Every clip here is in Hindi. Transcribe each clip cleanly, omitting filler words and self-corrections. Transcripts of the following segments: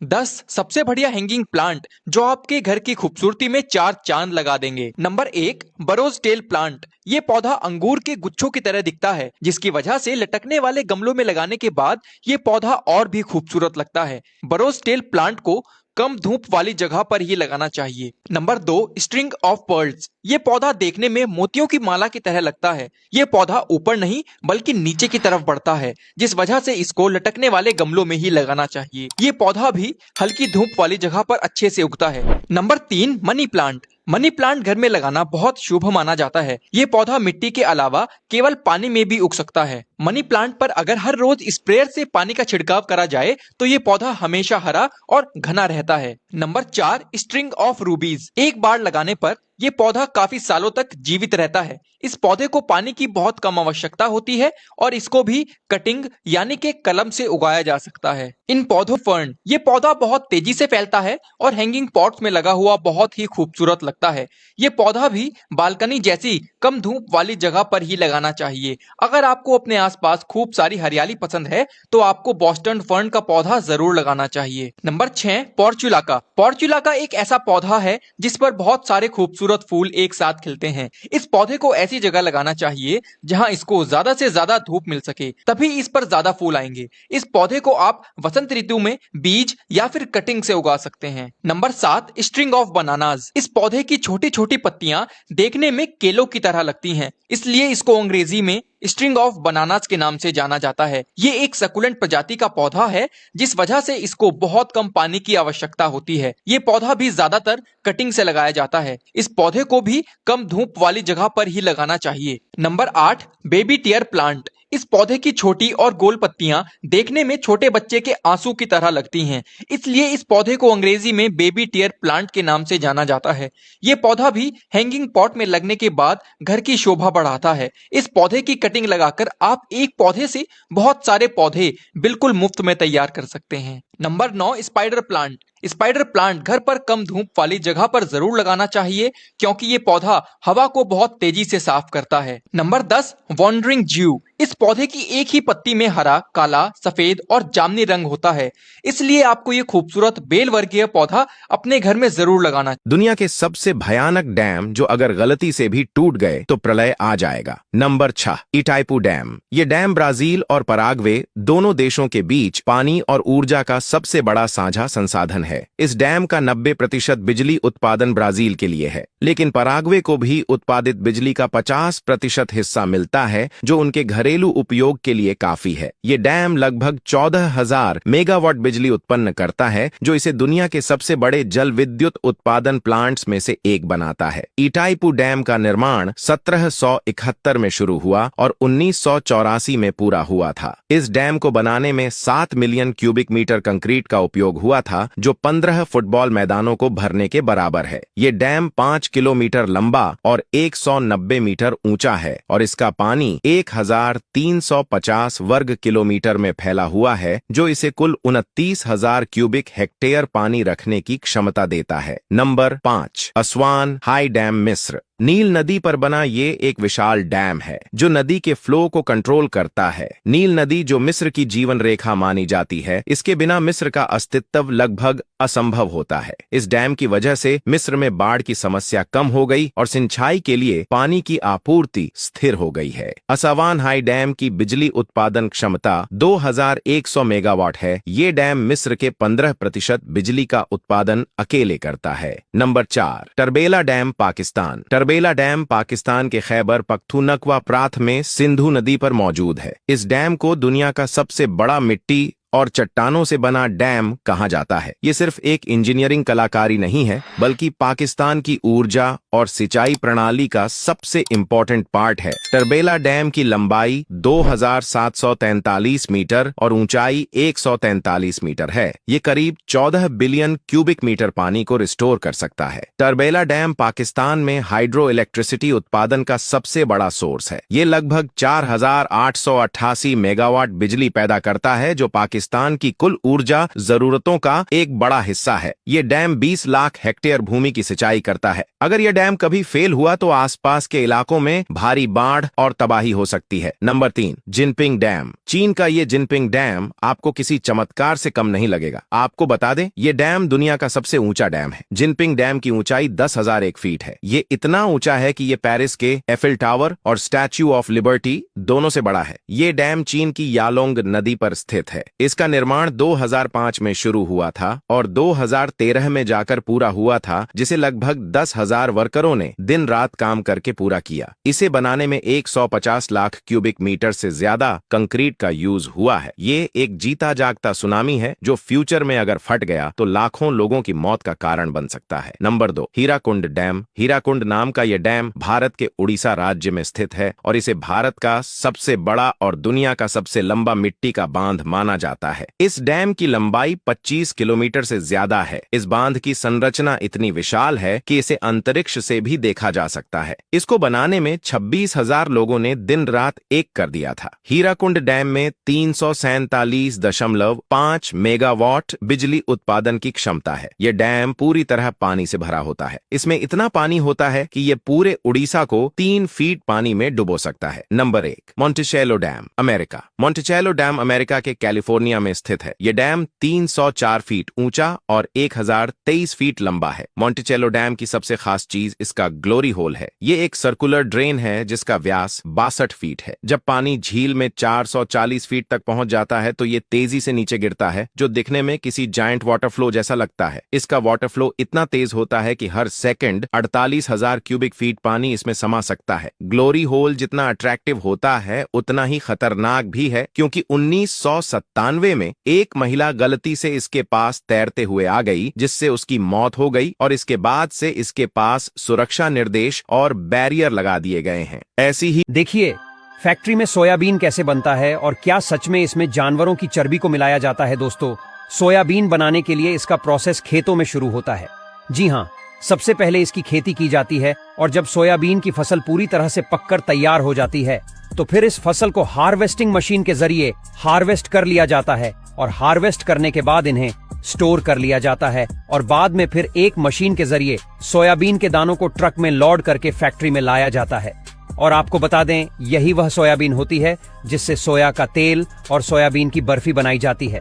10 सबसे बढ़िया हैंगिंग प्लांट जो आपके घर की खूबसूरती में चार चांद लगा देंगे। Number 1, burro's tail plant. ये पौधा अंगूर के गुच्छों की तरह दिखता है, जिसकी वजह से लटकने वाले गमलों में लगाने के बाद ये पौधा और भी खूबसूरत लगता है। बरोज टेल प्लांट को कम धूप वाली जगह पर ही लगाना चाहिए। Number 2, string of pearls. ये पौधा देखने में मोतियों की माला की तरह लगता है। ये पौधा ऊपर नहीं बल्कि नीचे की तरफ बढ़ता है, जिस वजह से इसको लटकने वाले गमलों में ही लगाना चाहिए। ये पौधा भी हल्की धूप वाली जगह पर अच्छे से उगता है। Number 3, money plant. Money plant घर में लगाना बहुत शुभ माना जाता है। ये पौधा मिट्टी के अलावा केवल पानी में भी उग सकता है। मनी प्लांट पर अगर हर रोज स्प्रेयर से पानी का छिड़काव करा जाए तो ये पौधा हमेशा हरा और घना रहता है। Number 4, string of रूबीज। एक बार लगाने पर ये पौधा काफी सालों तक जीवित रहता है। इस पौधे को पानी की बहुत कम आवश्यकता होती है और इसको भी कटिंग यानी कि कलम से उगाया जा सकता है। इन पौधों फर्न, ये पौधा बहुत तेजी से फैलता है और हैंगिंग पॉट्स में लगा हुआ बहुत ही खूबसूरत लगता है। ये पौधा भी बालकनी जैसी कम धूप वाली जगह पर ही लगाना चाहिए। अगर आपको अपने आसपास खूब सारी हरियाली पसंद है तो आपको बॉस्टन फर्न का पौधा जरूर लगाना चाहिए। Number 6, portulaca. पोर्चुलाका एक ऐसा पौधा है जिस पर बहुत सारे खूबसूरत फूल एक साथ खिलते हैं। इस पौधे को ऐसी जगह लगाना चाहिए जहां इसको ज्यादा से ज्यादा धूप मिल सके, तभी इस पर ज्यादा फूल आएंगे। इस पौधे को आप वसंत ऋतु में बीज या फिर कटिंग से उगा सकते हैं। Number 7, string of bananas. इस पौधे की छोटी छोटी पत्तियां देखने में केलों की तरह लगती हैं, इसलिए इसको अंग्रेजी में स्ट्रिंग ऑफ बनानास के नाम से जाना जाता है। ये एक सकुलेंट प्रजाति का पौधा है, जिस वजह से इसको बहुत कम पानी की आवश्यकता होती है। ये पौधा भी ज्यादातर कटिंग से लगाया जाता है। इस पौधे को भी कम धूप वाली जगह पर ही लगाना चाहिए। Number 8, baby tear plant. इस पौधे की छोटी और गोल पत्तियां देखने में छोटे बच्चे के आंसू की तरह लगती हैं, इसलिए इस पौधे को अंग्रेजी में बेबी टियर प्लांट के नाम से जाना जाता है। ये पौधा भी हैंगिंग पॉट में लगने के बाद घर की शोभा बढ़ाता है। इस पौधे की कटिंग लगाकर आप एक पौधे से बहुत सारे पौधे बिल्कुल मुफ्त में तैयार कर सकते हैं। Number 9, spider plant. Spider plant घर पर कम धूप वाली जगह पर जरूर लगाना चाहिए, क्योंकि ये पौधा हवा को बहुत तेजी से साफ करता है। नंबर 10, वॉन्डरिंग ज्यू। इस पौधे की एक ही पत्ती में हरा, काला, सफेद और जामनी रंग होता है, इसलिए आपको ये खूबसूरत बेल वर्गीय पौधा अपने घर में जरूर लगाना। दुनिया के सबसे भयानक डैम जो अगर गलती से भी टूट गए तो प्रलय आ जाएगा। Number 6, Itaipu dam. ये डैम ब्राजील और पराग्वे दोनों देशों के बीच पानी और ऊर्जा का सबसे बड़ा साझा संसाधन है। इस डैम का 90% बिजली उत्पादन ब्राजील के लिए है, लेकिन पराग्वे को भी उत्पादित बिजली का 50% हिस्सा मिलता है, जो उनके घरेलू उपयोग के लिए काफी है। ये डैम लगभग 14,000 मेगावाट बिजली उत्पन्न करता है, जो इसे दुनिया के सबसे बड़े जल विद्युत उत्पादन प्लांट्स में से एक बनाता है। इटाइपू डैम का निर्माण 1771 में शुरू हुआ और 1984 में पूरा हुआ था। इस डैम को बनाने में 7 मिलियन क्यूबिक मीटर कंक्रीट का उपयोग हुआ था, जो 15 फुटबॉल मैदानों को भरने के बराबर है। ये डैम 5 किलोमीटर लंबा और 190 मीटर ऊंचा है और इसका पानी 1350 वर्ग किलोमीटर में फैला हुआ है, जो इसे कुल 29,000 क्यूबिक हेक्टेयर पानी रखने की क्षमता देता है। नंबर 5, असवान हाई डैम, मिस्र। नील नदी पर बना ये एक विशाल डैम है जो नदी के फ्लो को कंट्रोल करता है। नील नदी जो मिस्र की जीवन रेखा मानी जाती है, इसके बिना मिस्र का अस्तित्व लगभग असंभव होता है। इस डैम की वजह से मिस्र में बाढ़ की समस्या कम हो गई और सिंचाई के लिए पानी की आपूर्ति स्थिर हो गई है। असवान हाई डैम की बिजली उत्पादन क्षमता 2100 मेगावाट है। ये डैम मिस्र के 15% बिजली का उत्पादन अकेले करता है। Number 4, Tarbela dam, Pakistan. Tarbela dam Pakistan के खैबर पख्तूनख्वा प्रांत में सिंधु नदी पर मौजूद है। इस डैम को दुनिया का सबसे बड़ा मिट्टी और चट्टानों से बना डैम कहा जाता है। ये सिर्फ एक इंजीनियरिंग कलाकारी नहीं है, बल्कि पाकिस्तान की ऊर्जा और सिंचाई प्रणाली का सबसे इम्पोर्टेंट पार्ट है। टरबेला डैम की लंबाई 2743 मीटर और ऊंचाई 143 मीटर है। ये करीब 14 बिलियन क्यूबिक मीटर पानी को रिस्टोर कर सकता है। टरबेला डैम पाकिस्तान में हाइड्रो इलेक्ट्रिसिटी उत्पादन का सबसे बड़ा सोर्स है। ये लगभग 4,888 मेगावाट बिजली पैदा करता है, जो पाकिस्तान पाकिस्तान की कुल ऊर्जा जरूरतों का एक बड़ा हिस्सा है। ये डैम 20 लाख हेक्टेयर भूमि की सिंचाई करता है। अगर यह डैम कभी फेल हुआ तो आसपास के इलाकों में भारी बाढ़ और तबाही हो सकती है। Number 3, Jinping dam. चीन का ये जिनपिंग डैम आपको किसी चमत्कार से कम नहीं लगेगा। आपको बता दें, ये डैम दुनिया का सबसे ऊंचा डैम है। जिनपिंग डैम की ऊंचाई 10,001 फीट है। ये इतना ऊंचा है कि ये पेरिस के एफिल टावर और स्टैच्यू ऑफ लिबर्टी दोनों से बड़ा है। ये डैम चीन की यालोंग नदी पर स्थित है। इसका निर्माण 2005 में शुरू हुआ था और 2013 में जाकर पूरा हुआ था, जिसे लगभग 10,000 वर्करों ने दिन रात काम करके पूरा किया। इसे बनाने में 150 लाख क्यूबिक मीटर से ज्यादा कंक्रीट का यूज हुआ है। ये एक जीता जागता सुनामी है जो फ्यूचर में अगर फट गया तो लाखों लोगों की मौत का कारण बन सकता है। Number 2, Hirakud dam. हीराकुंड नाम का यह डैम भारत के उड़ीसा राज्य में स्थित है और इसे भारत का सबसे बड़ा और दुनिया का सबसे लंबा मिट्टी का बांध माना जाता है। इस डैम की लंबाई 25 किलोमीटर से ज्यादा है। इस बांध की संरचना इतनी विशाल है कि इसे अंतरिक्ष से भी देखा जा सकता है। इसको बनाने में 26,000 लोगों ने दिन रात एक कर दिया था। हीराकुंड डैम में 347.5 मेगावाट बिजली उत्पादन की क्षमता है। यह डैम पूरी तरह पानी से भरा होता है। इसमें इतना पानी होता है कि यह पूरे उड़ीसा को 3 फीट पानी में डुबो सकता है। Number 1, Monticello dam, America. Monticello dam America के कैलिफोर्निया में स्थित है। यह डैम 304 फीट ऊंचा और 1023 फीट लंबा है। मोंटिचेलो डैम की सबसे खास चीज इसका ग्लोरी होल है। ये एक सर्कुलर ड्रेन है जिसका व्यास 62 फीट है। जब पानी झील में 440 फीट तक पहुंच जाता है तो ये तेजी से नीचे गिरता है, जो दिखने में किसी जायंट वाटर फ्लो जैसा लगता है। इसका वाटर फ्लो इतना तेज होता है कि हर सेकंड 48,000 क्यूबिक फीट पानी इसमें समा सकता है। ग्लोरी होल जितना अट्रैक्टिव होता है उतना ही खतरनाक भी है, क्योंकि 1997 में एक महिला गलती से इसके पास तैरते हुए आ गई, जिससे उसकी मौत हो गई और इसके बाद से इसके पास सुरक्षा निर्देश और बैरियर लगा दिए गए हैं। ऐसी ही देखिए फैक्ट्री में सोयाबीन कैसे बनता है और क्या सच में इसमें जानवरों की चर्बी को मिलाया जाता है। दोस्तों, सोयाबीन बनाने के लिए इसका प्रोसेस खेतों में शुरू होता है। जी हाँ, सबसे पहले इसकी खेती की जाती है और जब सोयाबीन की फसल पूरी तरह से पककर तैयार हो जाती है तो फिर इस फसल को हार्वेस्टिंग मशीन के जरिए हार्वेस्ट कर लिया जाता है और हार्वेस्ट करने के बाद इन्हें स्टोर कर लिया जाता है और बाद में फिर एक मशीन के जरिए सोयाबीन के दानों को ट्रक में लोड करके फैक्ट्री में लाया जाता है। और आपको बता दें, यही वह सोयाबीन होती है जिससे सोया का तेल और सोयाबीन की बर्फी बनाई जाती है।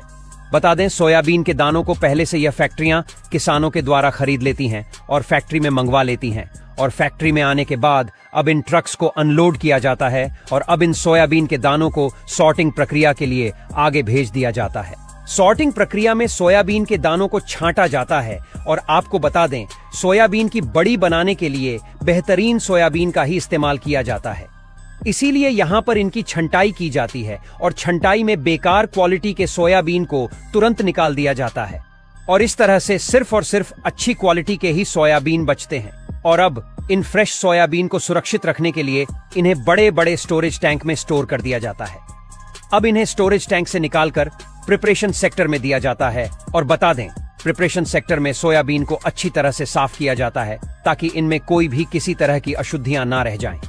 बता दें, सोयाबीन के दानों को पहले से यह फैक्ट्रियां किसानों के द्वारा खरीद लेती हैं और फैक्ट्री में मंगवा लेती हैं और फैक्ट्री में आने के बाद अब इन ट्रक्स को अनलोड किया जाता है और अब इन सोयाबीन के दानों को सॉर्टिंग प्रक्रिया के लिए आगे भेज दिया जाता है। सॉर्टिंग प्रक्रिया में सोयाबीन के दानों को छांटा जाता है और आपको बता दें, सोयाबीन की बड़ी बनाने के लिए बेहतरीन सोयाबीन का ही इस्तेमाल किया जाता है। इसीलिए यहाँ पर इनकी छंटाई की जाती है और छंटाई में बेकार क्वालिटी के सोयाबीन को तुरंत निकाल दिया जाता है और इस तरह से सिर्फ और सिर्फ अच्छी क्वालिटी के ही सोयाबीन बचते हैं। और अब इन फ्रेश सोयाबीन को सुरक्षित रखने के लिए इन्हें बड़े बड़े स्टोरेज टैंक में स्टोर कर दिया जाता है। अब इन्हें स्टोरेज टैंक से निकालकर प्रिपरेशन सेक्टर में दिया जाता है और बता दें, प्रिपरेशन सेक्टर में सोयाबीन को अच्छी तरह से साफ किया जाता है ताकि इनमें कोई भी किसी तरह की अशुद्धियां ना रह जाएं,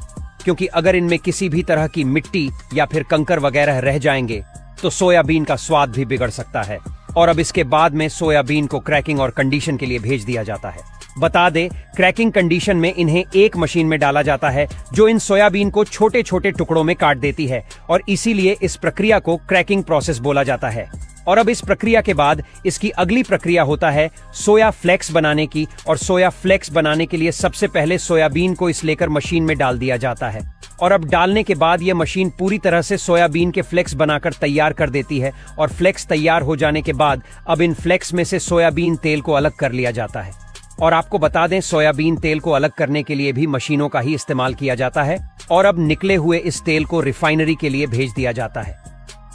क्योंकि अगर इनमें किसी भी तरह की मिट्टी या फिर कंकर वगैरह रह जाएंगे तो सोयाबीन का स्वाद भी बिगड़ सकता है। और अब इसके बाद में सोयाबीन को क्रैकिंग और कंडीशन के लिए भेज दिया जाता है। बता दें, क्रैकिंग कंडीशन में इन्हें एक मशीन में डाला जाता है जो इन सोयाबीन को छोटे छोटे टुकड़ों में काट देती है और इसीलिए इस प्रक्रिया को क्रैकिंग प्रोसेस बोला जाता है। और अब इस प्रक्रिया के बाद इसकी अगली प्रक्रिया होता है सोया फ्लेक्स बनाने की। और सोया फ्लेक्स बनाने के लिए सबसे पहले सोयाबीन को इस लेकर मशीन में डाल दिया जाता है और अब डालने के बाद यह मशीन पूरी तरह से सोयाबीन के फ्लेक्स बनाकर तैयार कर देती है और फ्लेक्स तैयार हो जाने के बाद अब इन फ्लेक्स में से सोयाबीन तेल को अलग कर लिया जाता है। और आपको बता दें, सोयाबीन तेल को अलग करने के लिए भी मशीनों का ही इस्तेमाल किया जाता है। और अब निकले हुए इस तेल को रिफाइनरी के लिए भेज दिया जाता है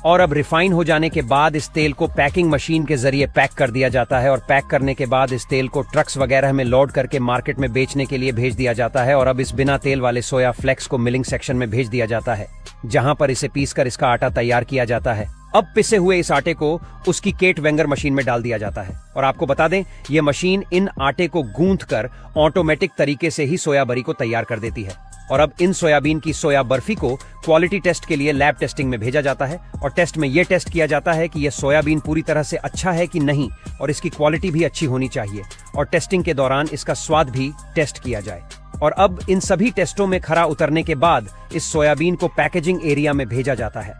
और अब रिफाइन हो जाने के बाद इस तेल को पैकिंग मशीन के जरिए पैक कर दिया जाता है और पैक करने के बाद इस तेल को ट्रक्स वगैरह में लोड करके मार्केट में बेचने के लिए भेज दिया जाता है। और अब इस बिना तेल वाले सोया फ्लेक्स को मिलिंग सेक्शन में भेज दिया जाता है, जहां पर इसे पीसकर इसका आटा तैयार किया जाता है। अब पिसे हुए इस आटे को उसकी केट वेंगर मशीन में डाल दिया जाता है और आपको बता दें, यह मशीन इन आटे को गूंथ कर ऑटोमेटिक तरीके से ही सोया बरी को तैयार कर देती है। और अब इन सोयाबीन की सोया बर्फी को क्वालिटी टेस्ट के लिए लैब टेस्टिंग में भेजा जाता है और टेस्ट में यह टेस्ट किया जाता है कि यह सोयाबीन पूरी तरह से अच्छा है कि नहीं और इसकी क्वालिटी भी अच्छी होनी चाहिए और टेस्टिंग के दौरान इसका स्वाद भी टेस्ट किया जाए। और अब इन सभी टेस्टों में खरा उतरने के बाद इस सोयाबीन को पैकेजिंग एरिया में भेजा जाता है।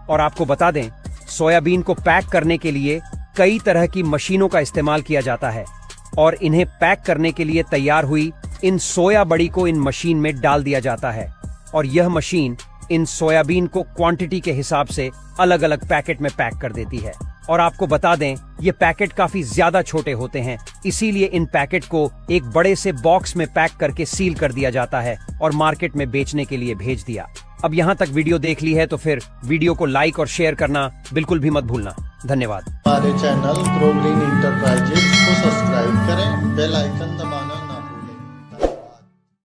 और आपको बता दें, सोयाबीन को पैक करने के लिए कई तरह की मशीनों का इस्तेमाल किया जाता है और इन्हें पैक करने के लिए तैयार हुई इन सोया बड़ी को इन मशीन में डाल दिया जाता है और यह मशीन इन सोयाबीन को क्वांटिटी के हिसाब से अलग अलग पैकेट में पैक कर देती है। और आपको बता दें, ये पैकेट काफी ज्यादा छोटे होते हैं, इसीलिए इन पैकेट को एक बड़े से बॉक्स में पैक करके सील कर दिया जाता है और मार्केट में बेचने के लिए भेज दिया। अब यहाँ तक वीडियो देख ली है तो फिर वीडियो को लाइक और शेयर करना बिल्कुल भी मत भूलना। धन्यवाद। हमारे चैनल ग्रो ग्रीन इंटरप्राइजेज को सब्सक्राइब करें, बेल आइकन दबाएं।